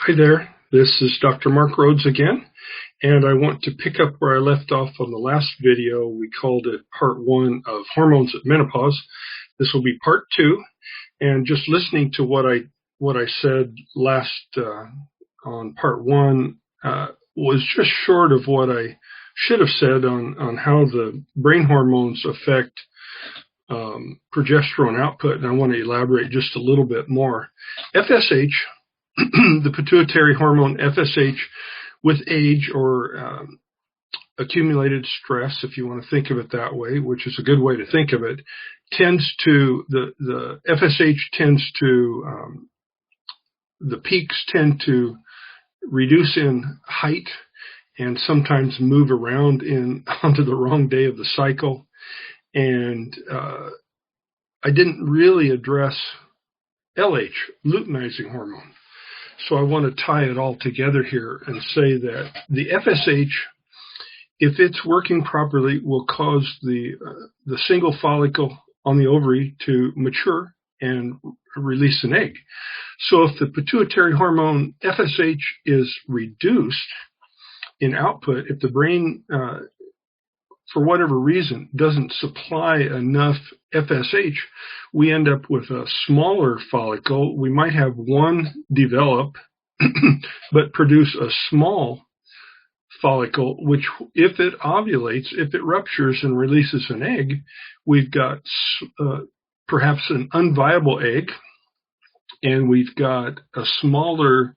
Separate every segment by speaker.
Speaker 1: Hi there, this is Dr. Mark Rhodes again, and I want to pick up where I left off on the last video. We called it part one of hormones at menopause. This will be part two, and just listening to what I said last on part one was just short of what I should have said on how the brain hormones affect progesterone output, and I want to elaborate just a little bit more. FSH, the pituitary hormone FSH, with age or accumulated stress, if you want to think of it that way, which is a good way to think of it, the FSH tends to, the peaks tend to reduce in height and sometimes move around onto the wrong day of the cycle. And I didn't really address LH, luteinizing hormone. So I want to tie it all together here and say that the FSH, if it's working properly, will cause the single follicle on the ovary to mature and release an egg. So if the pituitary hormone FSH is reduced in output, if the brain, for whatever reason, doesn't supply enough FSH, we end up with a smaller follicle. We might have one develop, but produce a small follicle, which, if it ovulates, if it ruptures and releases an egg, we've got perhaps an unviable egg, and we've got a smaller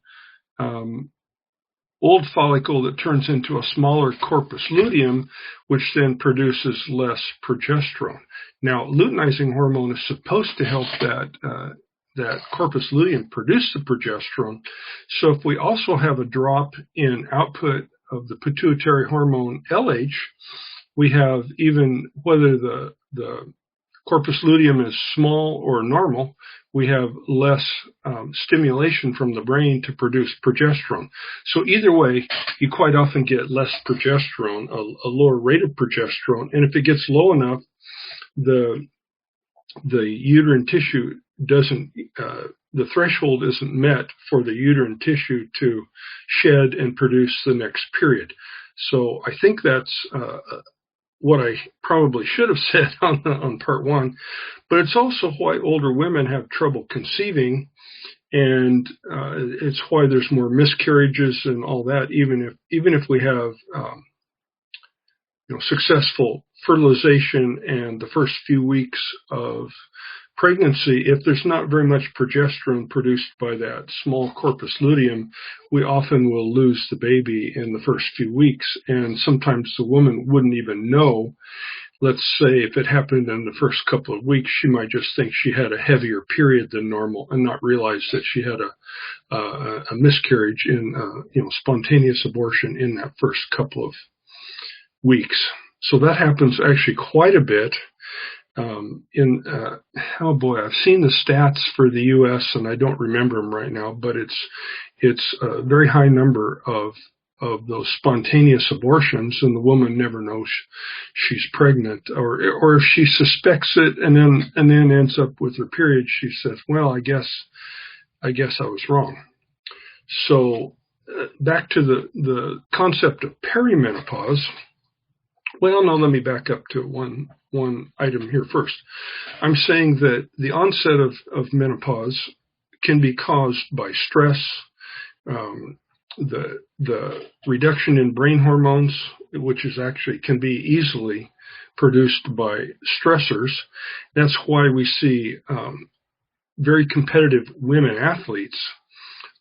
Speaker 1: old follicle that turns into a smaller corpus luteum, which then produces less progesterone. Now, luteinizing hormone is supposed to help that corpus luteum produce the progesterone. So if we also have a drop in output of the pituitary hormone LH, we have, even whether the corpus luteum is small or normal, we have less stimulation from the brain to produce progesterone. So either way, you quite often get less progesterone, a lower rate of progesterone. And if it gets low enough, the uterine tissue doesn't, the threshold isn't met for the uterine tissue to shed and produce the next period. So I think that's what I probably should have said on part one, but it's also why older women have trouble conceiving, and it's why there's more miscarriages and all that, even if we have successful fertilization and the first few weeks of pregnancy. If there's not very much progesterone produced by that small corpus luteum, we often will lose the baby in the first few weeks, and sometimes the woman wouldn't even know. Let's say if it happened in the first couple of weeks, she might just think she had a heavier period than normal and not realize that she had a miscarriage in spontaneous abortion in that first couple of weeks. So that happens actually quite a bit. I've seen the stats for the U.S. and I don't remember them right now, but it's a very high number of those spontaneous abortions, and the woman never knows she's pregnant, or if she suspects it and then ends up with her period, she says, "Well, I guess I was wrong." So back to the concept of perimenopause. Well, no, let me back up to one item here first. I'm saying that the onset of menopause can be caused by stress, the reduction in brain hormones, which can be easily produced by stressors. That's why we see very competitive women athletes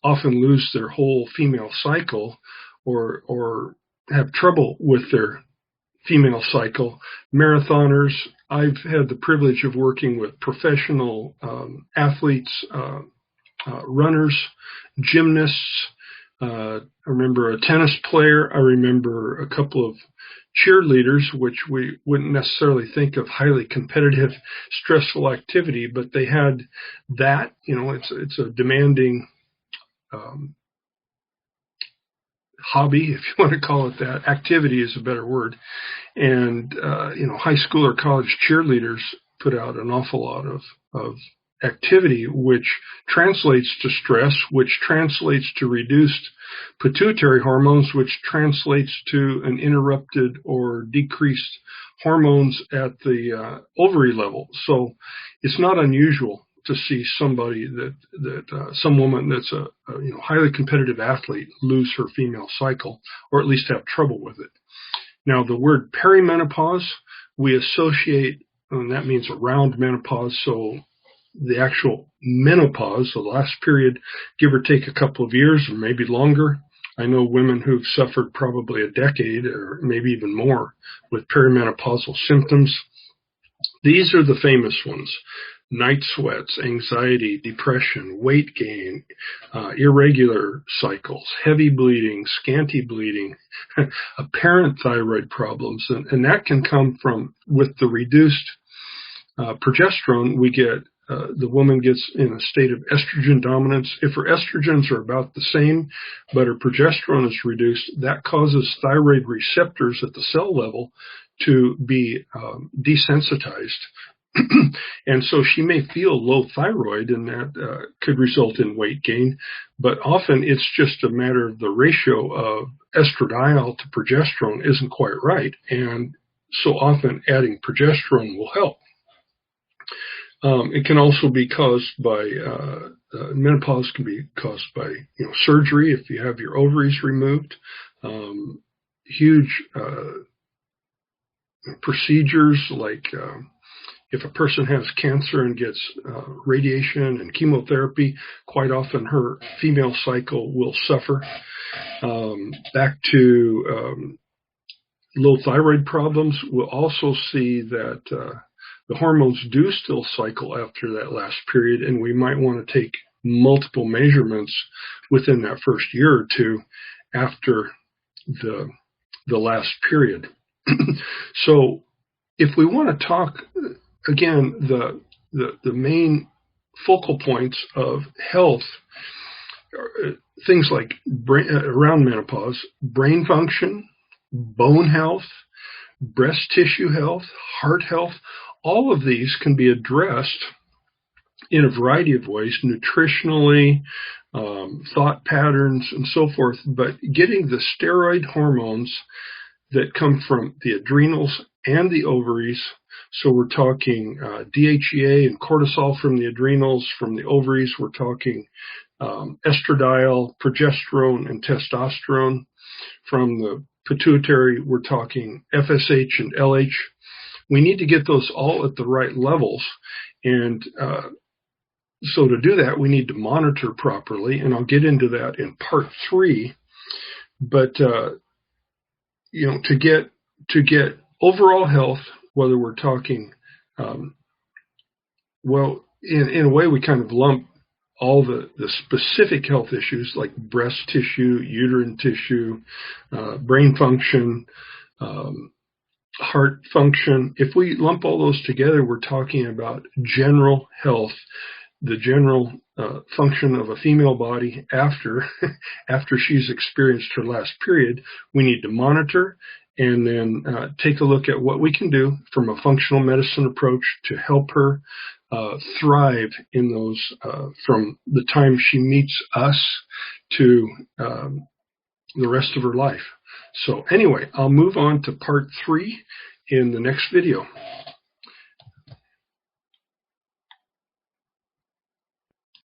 Speaker 1: often lose their whole female cycle or have trouble with their female cycle. Marathoners, I've had the privilege of working with professional athletes, runners, gymnasts. I remember a tennis player. I remember a couple of cheerleaders, which we wouldn't necessarily think of highly competitive, stressful activity, but they had that. It's a demanding hobby, if you want to call it that. Activity is a better word. And, high school or college cheerleaders put out an awful lot of activity, which translates to stress, which translates to reduced pituitary hormones, which translates to an interrupted or decreased hormones at the ovary level. So it's not unusual to see somebody some woman that's a highly competitive athlete lose her female cycle, or at least have trouble with it. Now, the word perimenopause we associate, and that means around menopause, so the actual menopause, so the last period, give or take a couple of years or maybe longer. I know women who've suffered probably a decade or maybe even more with perimenopausal symptoms. These are the famous ones: night sweats, anxiety, depression, weight gain, irregular cycles, heavy bleeding, scanty bleeding, apparent thyroid problems. And that can come from, with the reduced progesterone, we get the woman gets in a state of estrogen dominance. If her estrogens are about the same, but her progesterone is reduced, that causes thyroid receptors at the cell level to be desensitized. And so she may feel low thyroid, and that could result in weight gain, but often it's just a matter of the ratio of estradiol to progesterone isn't quite right, and so often adding progesterone will help. It can also be caused by menopause can be caused by surgery if you have your ovaries removed, huge procedures like if a person has cancer and gets radiation and chemotherapy, quite often her female cycle will suffer. Back to low thyroid problems, we'll also see that the hormones do still cycle after that last period, and we might want to take multiple measurements within that first year or two after the last period. So if we want to talk, again, the main focal points of health, things like around menopause: brain function, bone health, breast tissue health, heart health. All of these can be addressed in a variety of ways, nutritionally, thought patterns, and so forth. But getting the steroid hormones that come from the adrenals and the ovaries, so we're talking DHEA and cortisol from the adrenals, from the ovaries we're talking estradiol, progesterone, and testosterone. From the pituitary we're talking FSH and LH. We need to get those all at the right levels, and so to do that we need to monitor properly, and I'll get into that in part 3. But to get overall health, whether we're talking, in a way we kind of lump all the specific health issues like breast tissue, uterine tissue, brain function, heart function. If we lump all those together, we're talking about general health, the general function of a female body after she's experienced her last period. We need to monitor and then take a look at what we can do from a functional medicine approach to help her thrive in those from the time she meets us to the rest of her life. So anyway, I'll move on to part 3 in the next video.